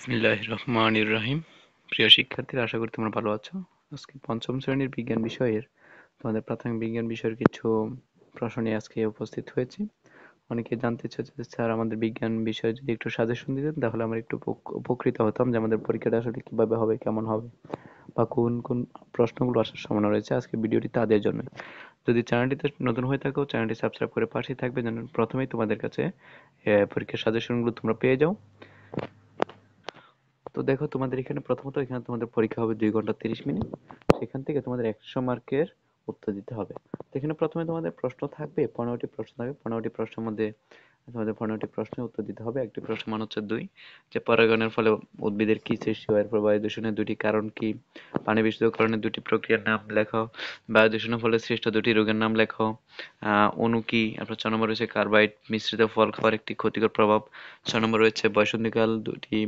বিসমিল্লাহির রহমানির রহিম। প্রিয় শিক্ষার্থীরা, আশা করি তোমরা ভালো আছো। আজকে পঞ্চম শ্রেণীর বিজ্ঞান বিষয়ের তোমাদের প্রাথমিক বিজ্ঞান বিষয়ের কিছু প্রশ্ন নিয়ে আজকে উপস্থিত হয়েছি। অনেকে জানতে চাচ্ছে যে স্যার, আমাদের বিজ্ঞান বিষয়ে যদি একটু সাজেশন দিতেন তাহলে আমরা একটু উপকৃত হতাম, যে আমাদের পরীক্ষাটা আসলে কিভাবে হবে, কেমন হবে, বা কোন কোন প্রশ্নগুলো আসার সম্ভাবনা রয়েছে। আজকে ভিডিওটি তাদের জন্য। যদি চ্যানেলটিতে নতুন হয়ে থাকো, চ্যানেলটি সাবস্ক্রাইব করে পাশেই থাকবে, যেন প্রথমেই তোমাদের কাছে পরীক্ষার সাজেশনগুলো তোমরা পেয়ে যাও। তো দেখো, তোমাদের এখানে প্রথমত এখানে তোমাদের পরীক্ষা হবে 2 ঘন্টা 30 মিনিট। সেখান থেকে তোমাদের 100 মার্কের উত্তর দিতে হবে। তো এখানে প্রথমে তোমাদের প্রশ্ন থাকবে, 15টি প্রশ্ন থাকবে। 15টি প্রশ্নের মধ্যে তোমাদের 15টি প্রশ্নের উত্তর দিতে হবে। একটি প্রশ্ন মান হচ্ছে 2, যে পরাগায়নের ফলে উদ্ভিদের কি সৃষ্টি হয়, এরপর বায়ু দূষণের 2টি কারণ কি, পানি বিশুদ্ধকরণের 2টি প্রক্রিয়ার নাম লেখো, বায়ু দূষণের ফলে সৃষ্ট 2টি রোগের নাম লেখো, অণু কি। আপনার 6 নম্বর রয়েছে কার্বাইড মিশ্রিত ফল খাওয়ার একটি ক্ষতিকর প্রভাব। 6 নম্বর রয়েছে বসন্তকাল 2টি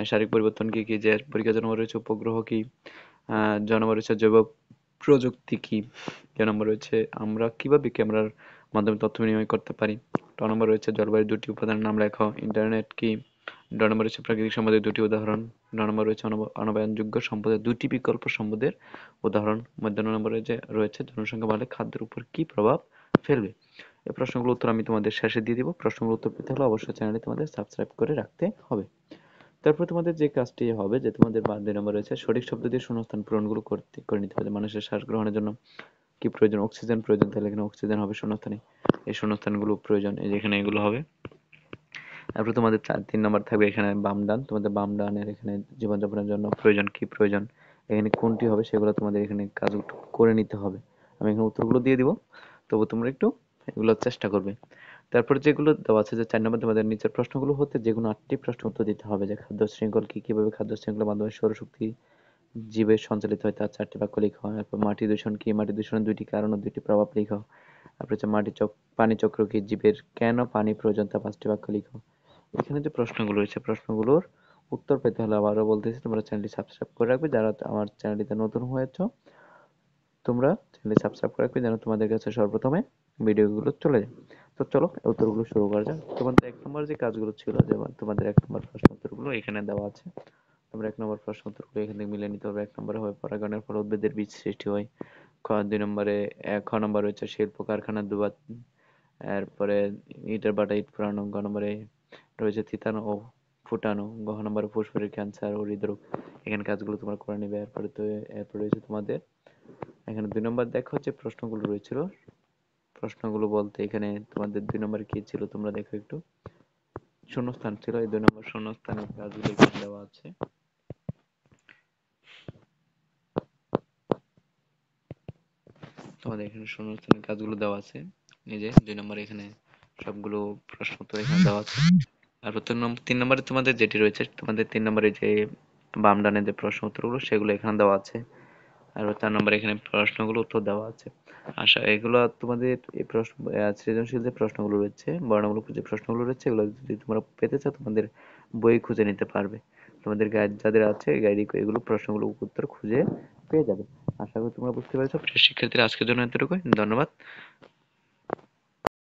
শারীরিক পরিবর্তন কি কি, যে পরীক্ষা জন্ম রয়েছে উপগ্রহ কি, জন্ম রয়েছে জৈব প্রযুক্তি কি, যে নম্বর রয়েছে আমরা কিভাবে ক্যামেরার মাধ্যমে তথ্য বিনিময় করতে পারি। 9 নম্বর রয়েছে জলবায়ুর 2টি উপাদানের নাম লেখো, ইন্টারনেট কি। 10 নম্বর রয়েছে প্রাকৃতিক সম্পদের 2টি উদাহরণ। 9 নম্বর রয়েছে অনবায়নযোগ্য সম্পদের 2টি বিকল্প সম্পদের উদাহরণ। মধ্য 9 নম্বরে যে রয়েছে জনসংখ্যা বাড়লে খাদ্যের উপর কি প্রভাব ফেলবে। এই প্রশ্নগুলোর উত্তর আমি তোমাদের শেষে দিয়ে দিব। প্রশ্নগুলোর উত্তর পেতে হলে অবশ্যই চ্যানেলটি তোমাদের সাবস্ক্রাইব করে রাখতে হবে। তারপর তোমাদের যে কাজটি হবে, যে তোমাদের 2 নম্বর রয়েছে সঠিক শব্দ দিয়ে শূন্যস্থান পূরণগুলো করে নিতে হবে। মানুষের শ্বাস গ্রহণের জন্য কি প্রয়োজন, অক্সিজেন প্রয়োজন, তাহলে এখানে অক্সিজেন হবে শূন্যস্থানে। এই শূন্যস্থানগুলো প্রয়োজন, এই যে এখানে এগুলো হবে। তারপর তোমাদের 3 নম্বর থাকবে এখানে বাম ডান। তোমাদের বাম ডানের এখানে জীবনযাপনের জন্য প্রয়োজন কি প্রয়োজন, এখানে কোনটি হবে সেগুলো তোমাদের এখানে কাজ করে নিতে হবে। আমি এখানে উত্তরগুলো দিয়ে দিব, তবু তোমরা একটু এগুলো চেষ্টা করবে। তারপর যেগুলো দেওয়া আছে, যে 4 নম্বর তোমাদের নিচের প্রশ্নগুলো হতে যে কোনো 8টি প্রশ্ন উত্তর দিতে হবে। যে খাদ্য শৃঙ্খল কি, কিভাবে খাদ্য শৃঙ্খলের মাধ্যমে সৌরশক্তি জীবের সঞ্চালিত হয়, তার 4টি বাক্য লিখো। তারপর মাটি দূষণ কি, মাটি দূষণের 2টি কারণ ও 2টি প্রভাব লিখো। তারপর হচ্ছে পানি চক্র কি, জীবের কেন পানি প্রয়োজন, তা 5টি বাক্য লিখো। এখানে যে প্রশ্নগুলো রয়েছে, প্রশ্নগুলোর উত্তর পেতে হলে আবারও বলতেছি, তোমরা চ্যানেলটি সাবস্ক্রাইব করে রাখবে। যারা আমার চ্যানেলটিতে নতুন হয়েছো, তোমরা চ্যানেলটি সাবস্ক্রাইব করে রাখবে, যেন তোমাদের কাছে সর্বপ্রথমে ভিডিওগুলো চলে যায়। তো চলো উত্তরগুলো শুরু করা যাক। তোমাদের 1 নম্বর যে কাজগুলো ছিল, যেমন তোমাদের 1 নম্বর প্রশ্ন উত্তরগুলো এখানে দেওয়া আছে। তোমরা 1 নম্বর প্রশ্ন উত্তরগুলো এখান থেকে মিলিয়ে নিতে হবে। 1 নম্বরে হবে পরাগায়নের ফলে উদ্ভিদের বীজ সৃষ্টি হয়। 2 নম্বরে খ নম্বর হচ্ছে শিল্প কারখানার দুবার, এরপরে ইটের ভাটা ইট পোড়ানো। গ নম্বরে রয়েছে থিতানো ও ফুটানো। গ নম্বরে ফুসফুসের ক্যান্সার ও হৃদরোগ। এখানে কাজগুলো তোমরা করে নিবে। এরপর রয়েছে তোমাদের এখানে 2 নম্বর দেখো যে প্রশ্নগুলো রয়েছিল। প্রশ্নগুলো বলতে এখানে তোমাদের 2 নম্বরে কি ছিল তোমরা দেখো একটু। শূন্যস্থান ছিল, এই 2 নম্বর শূন্যস্থানের কাজগুলো এখানে দেওয়া আছে। তোমাদের এখানে শূন্যস্থানের কাজগুলো দেওয়া আছে। এই যে 2 নম্বরে এখানে সবগুলো প্রশ্ন তো এখানে দেওয়া আছে। তারপর 3 নম্বরে তোমাদের যেটি রয়েছে, তোমাদের 3 নম্বরে যে বাম ডানে যে প্রশ্ন উত্তরগুলো সেগুলো এখানে দেওয়া আছে। আর 4 নম্বরে এখানে প্রশ্নগুলো উত্তর দেওয়া আছে। আশা এগুলো তোমাদের এই প্রশ্ন সৃজনশীল যে প্রশ্নগুলো রয়েছে, বর্ণমূলক যে প্রশ্নগুলো রয়েছে, এগুলো যদি তোমরা পেতে চাও তোমাদের বই খুঁজে নিতে পারবে। তোমাদের গাইড যাদের আছে, গাইডে এগুলো প্রশ্নগুলো উত্তর খুঁজে পেয়ে যাবে। আশা করি তোমরা বুঝতে পেরেছো। প্রিয় শিক্ষার্থীরা, আজকের জন্য এতটুকুই। ধন্যবাদ।